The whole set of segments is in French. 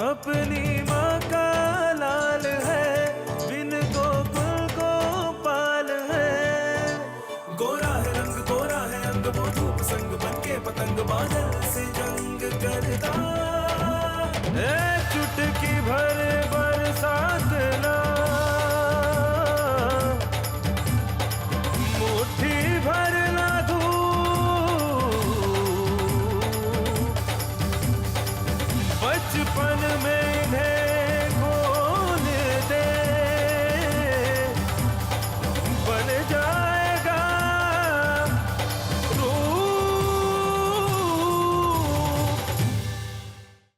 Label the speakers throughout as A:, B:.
A: अपनी माँ का लाल है, बिन गोकुल गोपाल है। गोरा है रंग गोरा है अंग, वो धूप संग बनके पतंग बादल से जंग करता। चुटकी भर बरसात ला, मुट्ठी भर ना धूप, बचपन में इन्हें कौन दे, बन जाएगा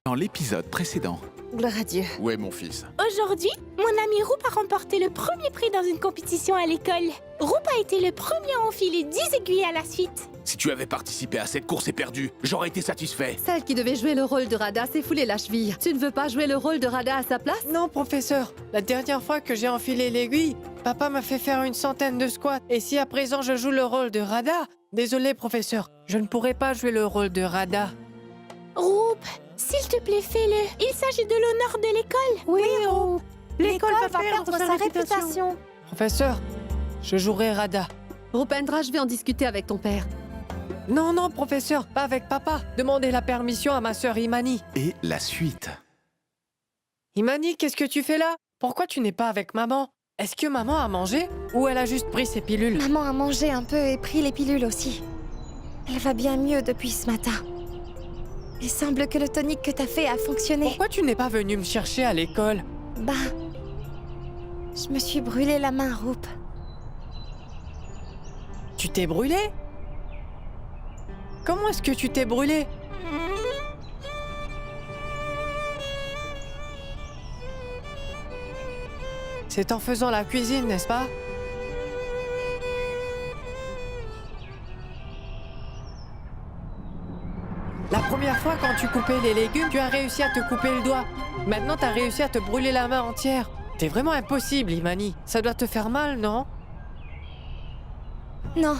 B: Dans l'épisode précédent.
C: Gloire à Dieu.
B: Où est mon fils?
D: Aujourd'hui, mon ami Roup a remporté le premier prix dans une compétition à l'école. Roup a été le premier à enfiler 10 aiguilles à la suite.
B: Si tu avais participé à cette course éperdue, j'aurais été satisfait.
C: Celle qui devait jouer le rôle de Radha s'est foulée la cheville. Tu ne veux pas jouer le rôle de Radha à sa place?
E: Non, professeur. La dernière fois que j'ai enfilé l'aiguille, papa m'a fait faire une centaine de squats. Et si à présent je joue le rôle de Radha, désolé, professeur, je ne pourrai pas jouer le rôle de Radha.
D: Roup, s'il te plaît, fais-le. Il s'agit de l'honneur de l'école.
C: Oui, Roup.
D: L'école va perdre sa réputation.
E: Professeur, je jouerai Radha.
C: Rupendra, je vais en discuter avec ton père.
E: Non, non, professeur, pas avec papa. Demandez la permission à ma sœur Imani.
B: Et la suite.
E: Imani, qu'est-ce que tu fais là? Pourquoi tu n'es pas avec maman? Est-ce que maman a mangé ou elle a juste pris ses pilules?
F: Maman a mangé un peu et pris les pilules aussi. Elle va bien mieux depuis ce matin. Il semble que le tonique que t'as fait a fonctionné.
E: Pourquoi tu n'es pas venu me chercher à l'école?
F: Bah... Je me suis brûlé la main, Roup.
E: Tu t'es brûlé? Comment est-ce que tu t'es brûlé? C'est en faisant la cuisine, n'est-ce pas? La première fois, quand tu coupais les légumes, tu as réussi à te couper le doigt. Maintenant, tu as réussi à te brûler la main entière. T'es vraiment impossible, Imani. Ça doit te faire mal, non?
F: Non,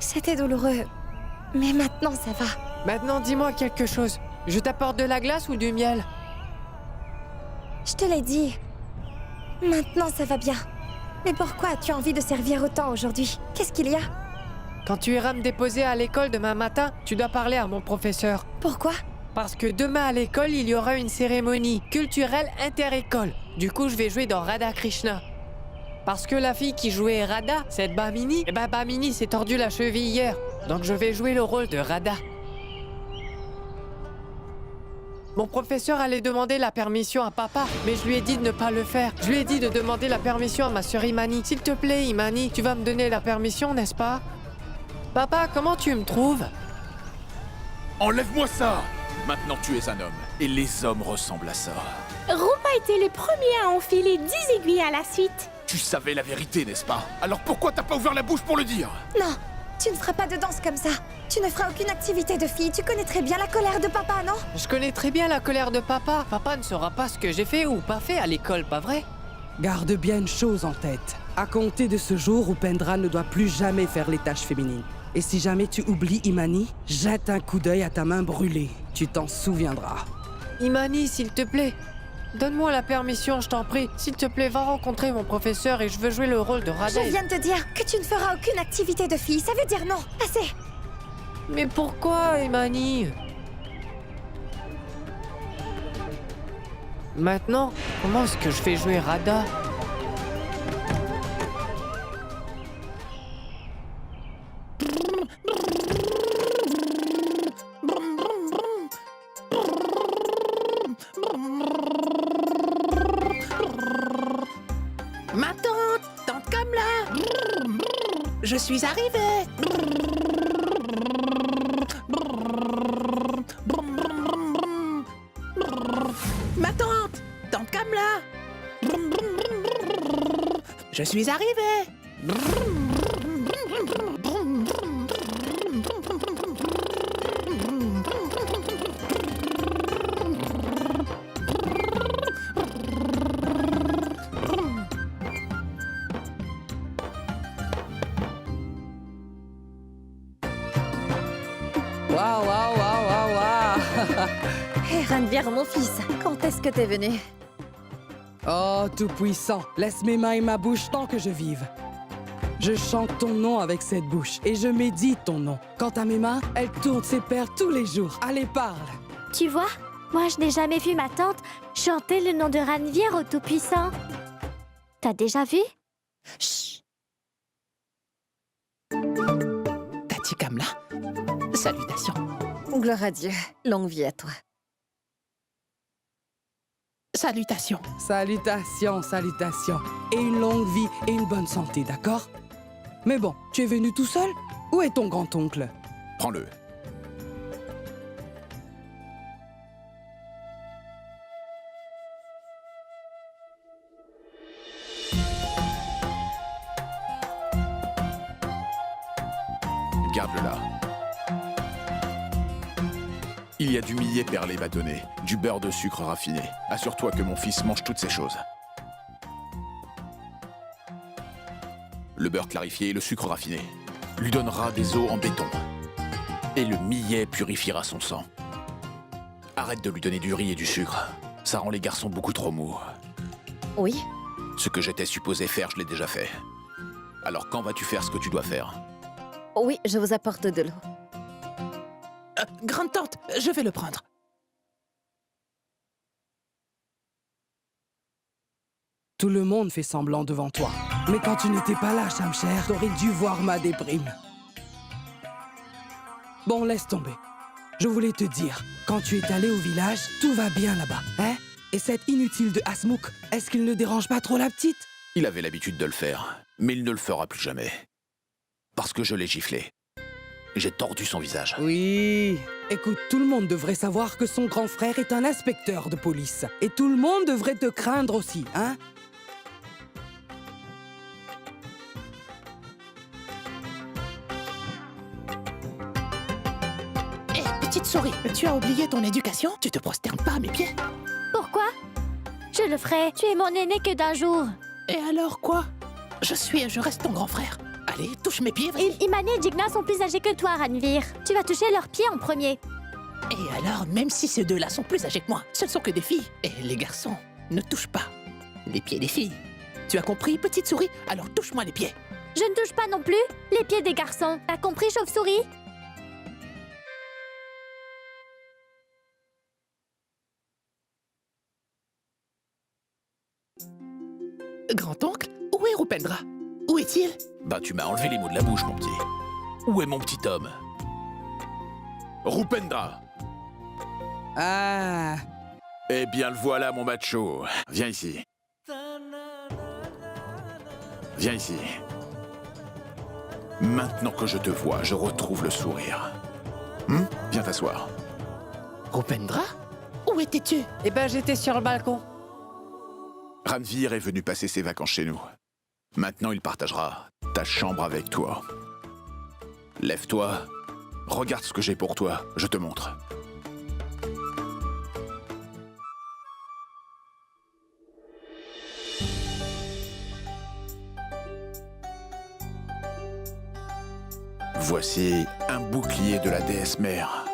F: c'était douloureux. Mais maintenant, ça va.
E: Maintenant, dis-moi quelque chose. Je t'apporte de la glace ou du miel?
F: Je te l'ai dit. Maintenant, ça va bien. Mais pourquoi as-tu envie de servir autant aujourd'hui? Qu'est-ce qu'il y a?
E: Quand tu iras me déposer à l'école demain matin, tu dois parler à mon professeur.
F: Pourquoi?
E: Parce que demain à l'école, il y aura une cérémonie culturelle inter-école. Du coup, je vais jouer dans Radha Krishna. Parce que la fille qui jouait Radha, cette Bamini, Bamini s'est tordu la cheville hier. Donc je vais jouer le rôle de Radha. Mon professeur allait demander la permission à papa, mais je lui ai dit de ne pas le faire. Je lui ai dit de demander la permission à ma sœur Imani. S'il te plaît, Imani, tu vas me donner la permission, n'est-ce pas? Papa, comment tu me trouves?
B: Enlève-moi ça! Maintenant tu es un homme, et les hommes ressemblent à ça.
D: Roup a été le premier à enfiler 10 aiguilles à la suite.
B: Tu savais la vérité, n'est-ce pas? Alors pourquoi t'as pas ouvert la bouche pour le dire?
F: Non, tu ne feras pas de danse comme ça. Tu ne feras aucune activité de fille. Tu connais très bien la colère de papa, non?
E: Je connais très bien la colère de papa. Papa ne saura pas ce que j'ai fait ou pas fait à l'école, pas vrai?
G: Garde bien une chose en tête. À compter de ce jour, Rupendra ne doit plus jamais faire les tâches féminines. Et si jamais tu oublies Imani, jette un coup d'œil à ta main brûlée. Tu t'en souviendras.
E: Imani, s'il te plaît, donne-moi la permission, je t'en prie. S'il te plaît, va rencontrer mon professeur et je veux jouer le rôle de Radha.
F: Je viens de te dire que tu ne feras aucune activité de fille. Ça veut dire non. Assez.
E: Mais pourquoi, Imani? Maintenant, comment est-ce que je fais jouer Radha?
H: Ma tante Kamla. Je suis arrivée. Ma tante Kamla. Je suis arrivée.
G: Waouh, waouh, waouh, waouh, waouh.
F: Hé, Rana,
I: Ranveer, mon fils, quand est-ce que t'es venu?
G: Oh, Tout-Puissant, laisse mes mains et ma bouche tant que je vive. Je chante ton nom avec cette bouche et je médite ton nom. Quant à mes mains, elles tournent ses paires tous les jours. Allez, parle.
J: Tu vois, moi je n'ai jamais vu ma tante chanter le nom de Ranveer au Tout-Puissant. T'as déjà vu?
H: Chut. Tati Kamla, salutations.
I: Gloire à Dieu, longue vie à toi.
H: Salutations.
G: Salutations, salutations. Et une longue vie et une bonne santé, d'accord? Mais bon, tu es venu tout seul? Où est ton grand-oncle?
B: Prends-le. Garde-le là. Il y a du millet perlé bâtonné, du beurre de sucre raffiné. Assure-toi que mon fils mange toutes ces choses. Le beurre clarifié et le sucre raffiné lui donnera des os en béton. Et le millet purifiera son sang. Arrête de lui donner du riz et du sucre. Ça rend les garçons beaucoup trop mous.
I: Oui?
B: Ce que j'étais supposé faire, je l'ai déjà fait. Alors quand vas-tu faire ce que tu dois faire?
I: Oui, je vous apporte de l'eau.
H: Grande-tante, je vais le prendre.
G: Tout le monde fait semblant devant toi. Mais quand tu n'étais pas là, Shamsher, t'aurais dû voir ma déprime. Bon, laisse tomber. Je voulais te dire, quand tu es allé au village, tout va bien là-bas, hein? Et cet inutile de Hasmouk, est-ce qu'il ne dérange pas trop la petite?
B: Il avait l'habitude de le faire, mais il ne le fera plus jamais. Parce que je l'ai giflé. J'ai tordu son visage.
G: Oui. Écoute, tout le monde devrait savoir que son grand frère est un inspecteur de police. Et tout le monde devrait te craindre aussi, hein?
H: Hé, petite souris, tu as oublié ton éducation? Tu te prosternes pas à mes pieds?
J: Pourquoi? Je le ferai. Tu es mon aîné que d'un jour.
H: Et alors quoi? Je reste ton grand frère. Allez, touche mes pieds, vas-y.
J: Imani et Jigna sont plus âgés que toi, Ranveer. Tu vas toucher leurs pieds en premier.
H: Et alors, même si ces deux-là sont plus âgés que moi, ce ne sont que des filles. Et les garçons ne touchent pas les pieds des filles. Tu as compris, petite souris? Alors touche-moi les pieds.
J: Je ne touche pas non plus les pieds des garçons. T'as compris, chauve-souris?
H: Grand-oncle, où est Rupendra? Où est-il?
B: Bah, tu m'as enlevé les mots de la bouche, mon petit. Où est mon petit homme? Rupendra!
G: Ah.
B: Eh bien, le voilà, mon macho. Viens ici. Viens ici. Maintenant que je te vois, je retrouve le sourire. Viens t'asseoir.
H: Rupendra? Où étais-tu?
E: Eh ben, j'étais sur le balcon.
B: Ranveer est venu passer ses vacances chez nous. Maintenant, il partagera ta chambre avec toi. Lève-toi. Regarde ce que j'ai pour toi. Je te montre. Voici un bouclier de la déesse mère.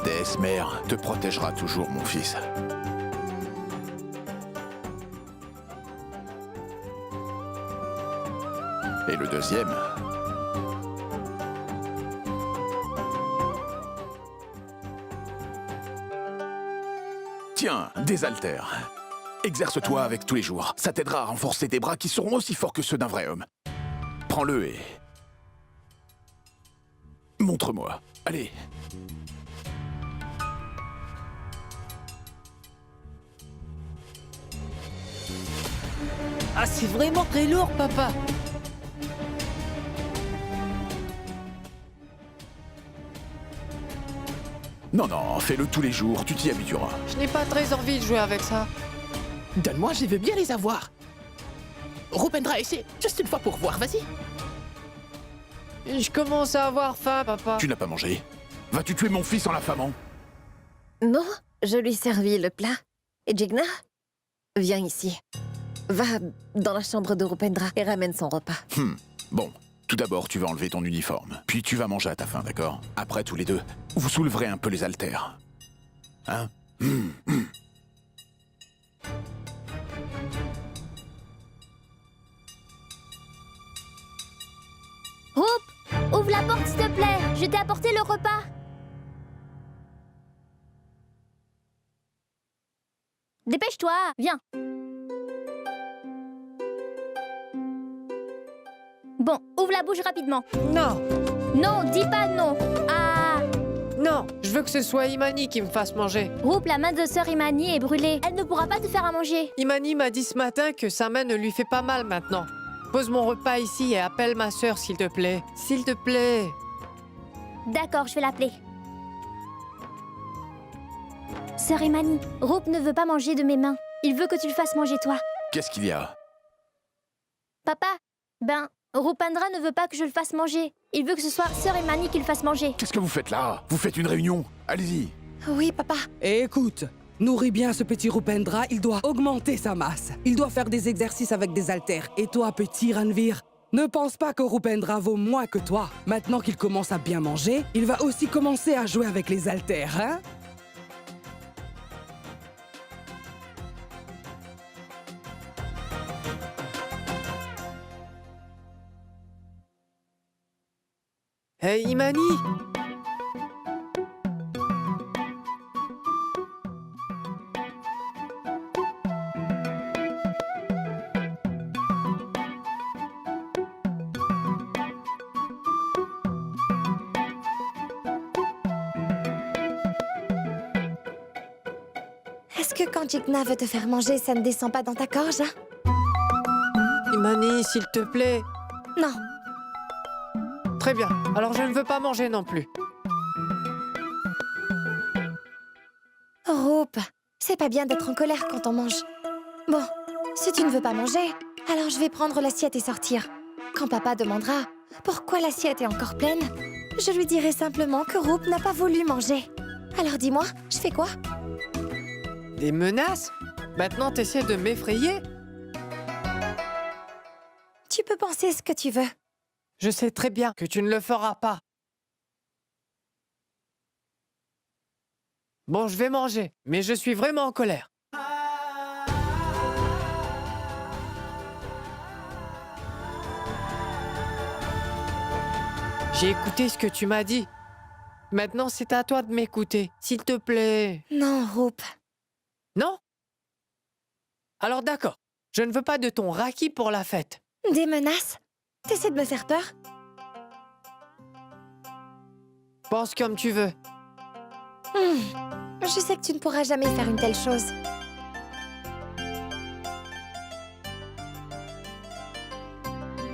B: Déesse mère te protégera toujours, mon fils. Et le deuxième... Tiens, des haltères. Exerce-toi avec tous les jours. Ça t'aidera à renforcer tes bras qui seront aussi forts que ceux d'un vrai homme. Prends-le et... montre-moi. Allez.
E: Ah, c'est vraiment très lourd, papa.
B: Non, non, fais-le tous les jours, tu t'y habitueras.
E: Je n'ai pas très envie de jouer avec ça.
H: Donne-moi, je veux bien les avoir. Rupendra, essaie, juste une fois pour voir, vas-y.
E: Je commence à avoir faim, papa.
B: Tu n'as pas mangé. Vas-tu tuer mon fils en l'affamant?
I: Non, je lui servis le plat. Et Jigna, viens ici. Va dans la chambre de Rupendra et ramène son repas.
B: Bon, tout d'abord, tu vas enlever ton uniforme. Puis tu vas manger à ta faim, d'accord? Après, tous les deux, vous souleverez un peu les haltères. Hein?
J: Roop, ouvre la porte s'il te plaît. Je t'ai apporté le repas. Dépêche-toi, viens. Bon, ouvre la bouche rapidement.
E: Non,
J: Non, dis pas non. Ah,
E: non, je veux que ce soit Imani qui me fasse manger.
J: Roop, la main de sœur Imani est brûlée. Elle ne pourra pas te faire à manger.
E: Imani m'a dit ce matin que sa main ne lui fait pas mal maintenant. Pose mon repas ici et appelle ma sœur, s'il te plaît. S'il te plaît.
J: D'accord, je vais l'appeler. Sœur Imani, Roop ne veut pas manger de mes mains. Il veut que tu le fasses manger toi.
B: Qu'est-ce qu'il y a?
J: Papa, Rupendra ne veut pas que je le fasse manger. Il veut que ce soit sœur Imani qui le fasse manger.
B: Qu'est-ce que vous faites là? Vous faites une réunion? Allez-y.
F: Oui, papa.
G: Écoute, nourris bien ce petit Rupendra, il doit augmenter sa masse. Il doit faire des exercices avec des haltères. Et toi, petit Ranveer, ne pense pas que Rupendra vaut moins que toi. Maintenant qu'il commence à bien manger, il va aussi commencer à jouer avec les haltères, hein?
E: Hey, Imani!
F: Est-ce que quand Jigna veut te faire manger, ça ne descend pas dans ta gorge, hein?
E: Imani, s'il te plaît.
F: Non.
E: Très bien. Alors je ne veux pas manger non plus.
F: Roop, c'est pas bien d'être en colère quand on mange. Bon, si tu ne veux pas manger, alors je vais prendre l'assiette et sortir. Quand papa demandera pourquoi l'assiette est encore pleine, je lui dirai simplement que Roop n'a pas voulu manger. Alors dis-moi, je fais quoi?
E: Des menaces? Maintenant t'essaies de m'effrayer?
F: Tu peux penser ce que tu veux.
E: Je sais très bien que tu ne le feras pas. Bon, je vais manger, mais je suis vraiment en colère. J'ai écouté ce que tu m'as dit. Maintenant, c'est à toi de m'écouter, s'il te plaît.
F: Non, Roop.
E: Non? Alors d'accord, je ne veux pas de ton raki pour la fête.
F: Des menaces? T'essaies de me faire peur?
E: Pense comme tu veux.
F: Je sais que tu ne pourras jamais faire une telle chose.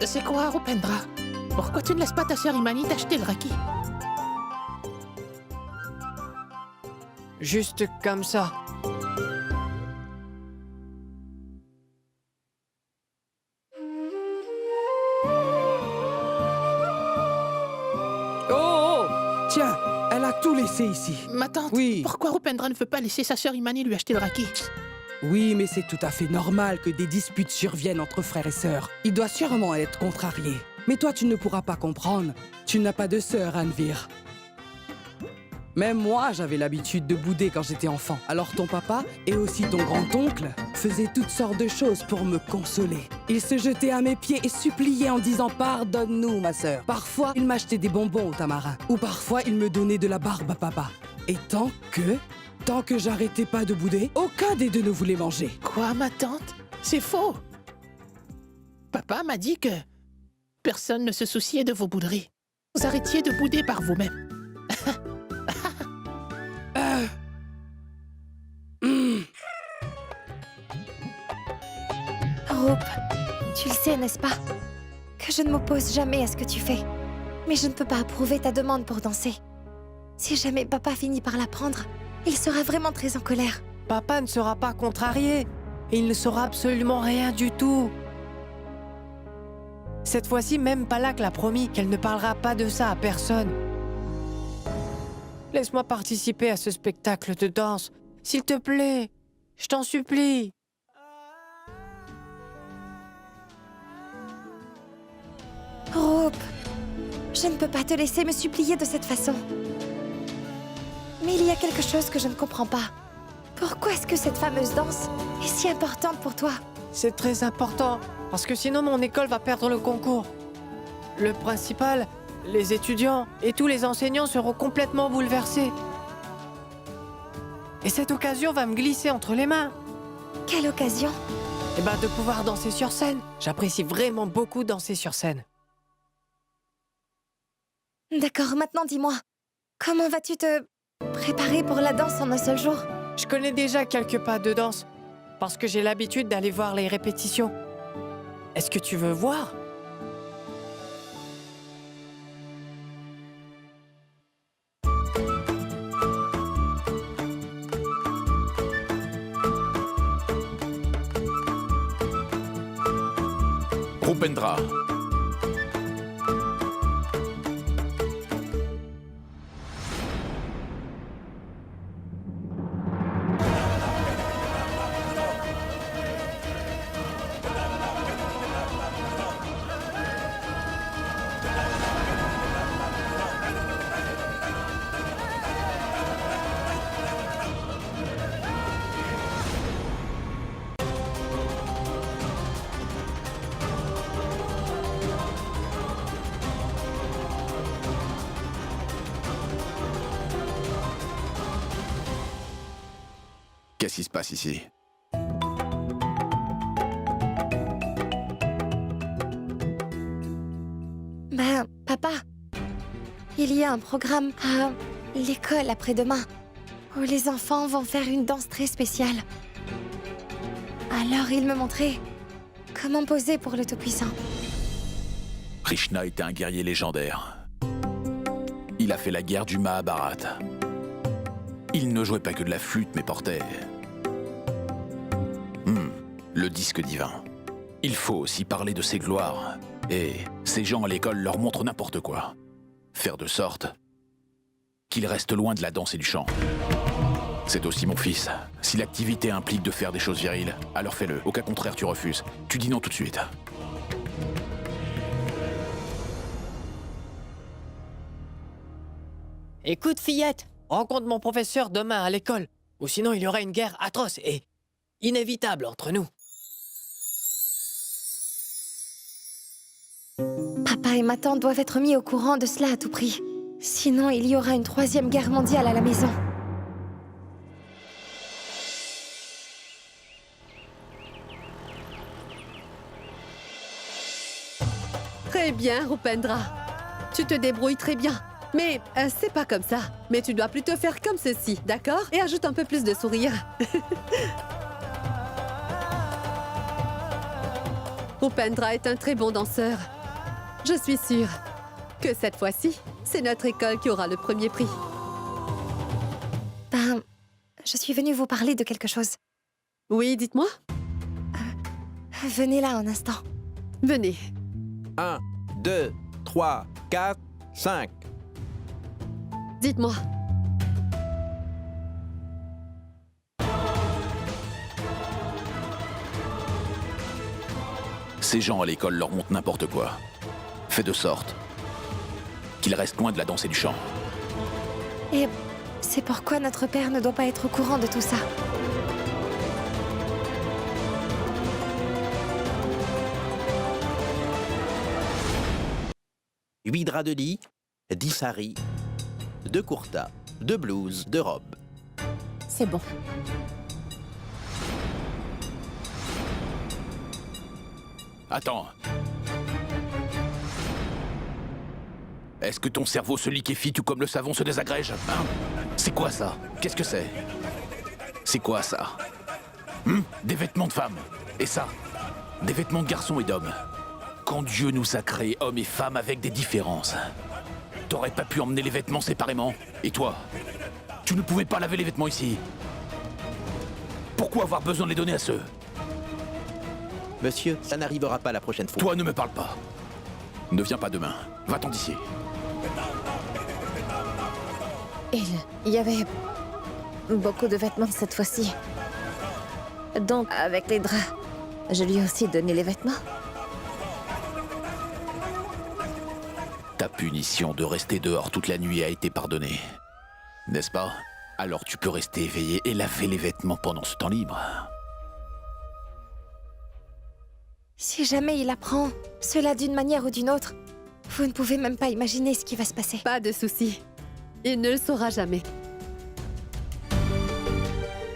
H: C'est quoi, Rupendra? Pourquoi tu ne laisses pas ta sœur Imani t'acheter le raki?
E: Juste comme ça.
G: Oh! Tiens, elle a tout laissé ici.
H: Ma tante,
G: Oui.
H: pourquoi Rupendra ne veut pas laisser sa sœur Imani lui acheter le raki?
G: Oui, mais c'est tout à fait normal que des disputes surviennent entre frères et sœurs. Il doit sûrement être contrarié. Mais toi, tu ne pourras pas comprendre. Tu n'as pas de sœur, Ranveer. Même moi, j'avais l'habitude de bouder quand j'étais enfant. Alors ton papa, et aussi ton grand-oncle, faisaient toutes sortes de choses pour me consoler. Ils se jetaient à mes pieds et suppliaient en disant « Pardonne-nous, ma sœur ». Parfois, ils m'achetaient des bonbons au tamarin. Ou parfois, ils me donnaient de la barbe à papa. Et tant que j'arrêtais pas de bouder, aucun des deux ne voulait manger.
H: Quoi, ma tante? C'est faux. Papa m'a dit que personne ne se souciait de vos bouderies. Vous arrêtiez de bouder par vous-même.
F: Roop, tu le sais, n'est-ce pas? Que je ne m'oppose jamais à ce que tu fais. Mais je ne peux pas approuver ta demande pour danser. Si jamais papa finit par l'apprendre, il sera vraiment très en colère.
E: Papa ne sera pas contrarié. Il ne saura absolument rien du tout. Cette fois-ci, même Palak l'a promis qu'elle ne parlera pas de ça à personne. Laisse-moi participer à ce spectacle de danse. S'il te plaît, je t'en supplie.
F: Rope, je ne peux pas te laisser me supplier de cette façon. Mais il y a quelque chose que je ne comprends pas. Pourquoi est-ce que cette fameuse danse est si importante pour toi?
E: C'est très important, parce que sinon mon école va perdre le concours. Le principal, les étudiants et tous les enseignants seront complètement bouleversés. Et cette occasion va me glisser entre les mains.
F: Quelle occasion?
E: Eh ben, de pouvoir danser sur scène. J'apprécie vraiment beaucoup danser sur scène.
F: D'accord, maintenant dis-moi, comment vas-tu te préparer pour la danse en un seul jour?
E: Je connais déjà quelques pas de danse, parce que j'ai l'habitude d'aller voir les répétitions. Est-ce que tu veux voir?
B: Rupendra. Qu'est-ce qui se passe ici?
F: Ben, papa, il y a un programme à l'école après-demain où les enfants vont faire une danse très spéciale. Alors il me montrait comment poser pour le Tout-Puissant.
B: Krishna était un guerrier légendaire. Il a fait la guerre du Mahabharata. Il ne jouait pas que de la flûte, mais portait... le disque divin. Il faut aussi parler de ses gloires. Et ces gens à l'école leur montrent n'importe quoi. Faire de sorte qu'ils restent loin de la danse et du chant. C'est aussi mon fils. Si l'activité implique de faire des choses viriles, alors fais-le. Au cas contraire, tu refuses. Tu dis non tout de suite.
E: Écoute, fillette, rencontre mon professeur demain à l'école, ou sinon il y aura une guerre atroce et inévitable entre nous.
F: Papa et ma tante doivent être mis au courant de cela à tout prix. Sinon, il y aura une 3e guerre mondiale à la maison.
C: Très bien, Rupendra. Tu te débrouilles très bien. Mais c'est pas comme ça. Mais tu dois plutôt faire comme ceci, d'accord? Et ajoute un peu plus de sourire. Rupendra est un très bon danseur. Je suis sûre que cette fois-ci, c'est notre école qui aura le premier prix.
F: Ben, je suis venue vous parler de quelque chose.
C: Oui, dites-moi.
F: Venez là un instant.
C: Venez.
K: 1, 2, 3, 4, 5.
C: Dites-moi.
B: Ces gens à l'école leur montrent n'importe quoi. Fais de sorte qu'ils restent loin de la danse et du chant.
F: Et c'est pourquoi notre père ne doit pas être au courant de tout ça.
K: Huit draps de lit, 10 saris, 2 kurtas, 2 blouses, 2 robes.
I: C'est bon.
B: Attends. Est-ce que ton cerveau se liquéfie tout comme le savon se désagrège, hein? C'est quoi ça? Qu'est-ce que c'est? C'est quoi ça? Des vêtements de femmes. Et ça? Des vêtements de garçons et d'hommes. Quand Dieu nous a créés hommes et femmes avec des différences, t'aurais pas pu emmener les vêtements séparément? Et toi? Tu ne pouvais pas laver les vêtements ici? Pourquoi avoir besoin de les donner à ceux?
K: Monsieur, ça n'arrivera pas la prochaine fois.
B: Toi, ne me parle pas. Ne viens pas demain. Va-t'en d'ici.
I: Il y avait beaucoup de vêtements cette fois-ci. Donc, avec les draps, je lui ai aussi donné les vêtements.
B: Ta punition de rester dehors toute la nuit a été pardonnée. N'est-ce pas? Alors tu peux rester éveillé et laver les vêtements pendant ce temps libre.
F: Si jamais il apprend cela d'une manière ou d'une autre, vous ne pouvez même pas imaginer ce qui va se passer.
C: Pas de souci. Il ne le saura jamais.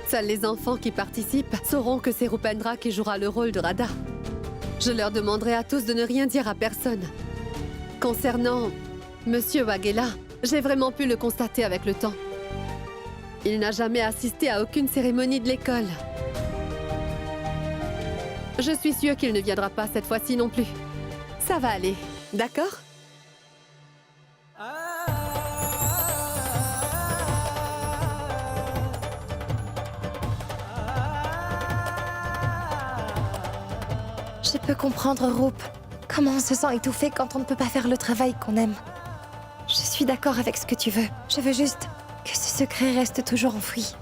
C: Seuls les enfants qui participent sauront que c'est Rupendra qui jouera le rôle de Radha. Je leur demanderai à tous de ne rien dire à personne. Concernant Monsieur Waghela, j'ai vraiment pu le constater avec le temps. Il n'a jamais assisté à aucune cérémonie de l'école. Je suis sûre qu'il ne viendra pas cette fois-ci non plus. Ça va aller, d'accord?
F: Je peux comprendre, Rup. Comment on se sent étouffé quand on ne peut pas faire le travail qu'on aime. Je suis d'accord avec ce que tu veux. Je veux juste que ce secret reste toujours enfoui.